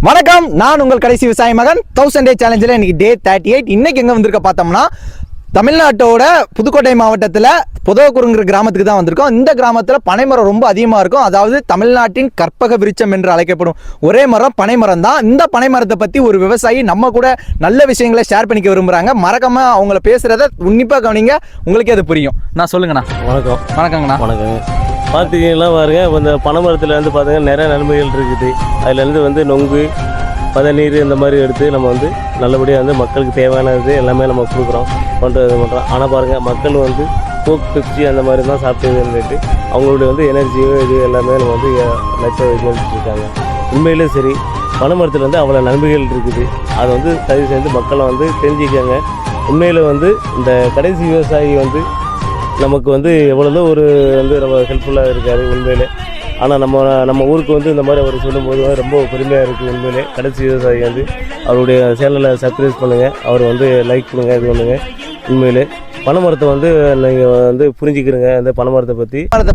வணக்கம், நான் உங்கள் கடைசி விவசாய மகன் 1000 டே சேலஞ்சில் இன்னைக்கு டே 38. இன்னைக்கு எங்கே வந்திருக்க பார்த்தோம்னா தமிழ்நாட்டோட புதுக்கோட்டை மாவட்டத்தில் புதவக்குறுங்கிற கிராமத்துக்கு தான் வந்திருக்கோம். இந்த கிராமத்தில் பனைமரம் ரொம்ப அதிகமாக இருக்கும். அதாவது தமிழ்நாட்டின் கற்பக விருட்சம் என்று அழைக்கப்படும் ஒரே மரம் பனைமரம் தான். இந்த பனைமரத்தை பற்றி ஒரு விவசாயி நம்ம கூட நல்ல விஷயங்களை ஷேர் பண்ணிக்க விரும்புகிறாங்க. மறக்காம அவங்கள பேசுகிறத உன்னிப்பாக கவனிங்க, உங்களுக்கே அது புரியும். நான் சொல்லுங்கண்ணா. வணக்கம். வணக்கங்கண்ணா. வணக்கங்க. பார்த்தீங்கன்னா பாருங்க, இந்த பனைமரத்தில் வந்து பார்த்தீங்கன்னா நிறைய நன்மைகள் இருக்குது. அதுலேருந்து நொங்கு பதநீர் இந்த மாதிரி எடுத்து நம்ம நல்லபடியாக மக்களுக்கு தேவையானது எல்லாமே நம்ம கொடுக்குறோம், பண்ணுறோம். ஆனால் பாருங்கள், மக்கள் கோக் பெப்சி அந்த மாதிரி தான் சாப்பிட்டதுன்னுட்டு அவங்களுடைய எனர்ஜியோ இது எல்லாமே நம்ம லட்ச வச்சுருக்காங்க. உண்மையிலே சரி, பனைமரத்தில் அவ்வளோ நன்மைகள் இருக்குது. அதை தயவு செஞ்சு மக்களை தெரிஞ்சுக்காங்க. உண்மையில் இந்த கடைசி விவசாயி நமக்கு எவ்வளோ ஒரு நம்ம ஹெல்ப்ஃபுல்லாக இருக்கார் உண்மையிலே. ஆனால் நம்ம ஊருக்கு இந்த மாதிரி அவர் சொல்லும்போது ரொம்ப பெருமையாக இருக்குது. உண்மையிலே கடைசி விவசாயி அவருடைய சேனலை சப்ஸ்கிரைப் பண்ணுங்கள், அவர் லைக் பண்ணுங்கள், இது பண்ணுங்கள். உண்மையிலே பனைமரத்தை நீங்கள் புரிஞ்சுக்கிறங்க. அந்த பனைமரத்தை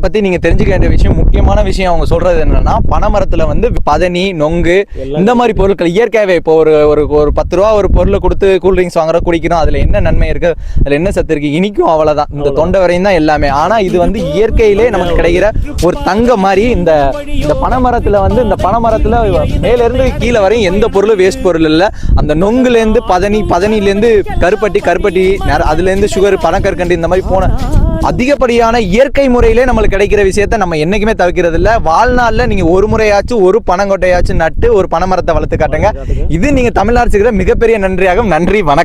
பற்றி நீங்கள் தெரிஞ்சுக்க வேண்டிய விஷயம், முக்கியமான விஷயம் அவங்க சொல்கிறது என்னென்னா, பனைமரத்தில் பதனி நொங்கு இந்த மாதிரி பொருட்கள் இயற்கையாகவே இப்போ ஒரு 10 ரூபா ஒரு பொருளை கொடுத்து கூல்ட்ரிங்க்ஸ் வாங்குறோம், குடிக்கிறோம். அதில் என்ன நன்மை இருக்குது, அதில் என்ன சத்து இருக்குது, இனிக்கும் அவ்வளோதான், இந்த தொண்டை வரையும் தான் எல்லாமே. ஆனால் இது இயற்கையிலே நமக்கு கிடைக்கிற ஒரு தங்க மாதிரி. இந்த பனைமரத்தில் இந்த பனைமரத்தில் மேலேருந்து கீழே வரையும் எந்த பொருளும் வேஸ்ட் பொருள் இல்லை. அந்த நொங்குலேருந்து பதனிலேருந்து கருப்பட்டி அதுலேருந்து சுகர் பனக்கற்கண்டு இந்த மாதிரி போன அதிகப்படியான இயற்கை முறையிலே நம்மளுக்கு கிடைக்கிற விஷயத்த நம்ம என்னைக்குமே தவிர்க்கிறது இல்லை. வாழ்நாளில் நீங்கள் ஒரு முறையாச்சும் ஒரு பனங்கொட்டையாச்சும் நட்டு ஒரு பனைமரத்தை வளர்த்து காட்டுங்க. இது நீங்கள் தமிழ்நாடு செய்கிற மிகப்பெரிய நன்றியாகும். நன்றி, வணக்கம்.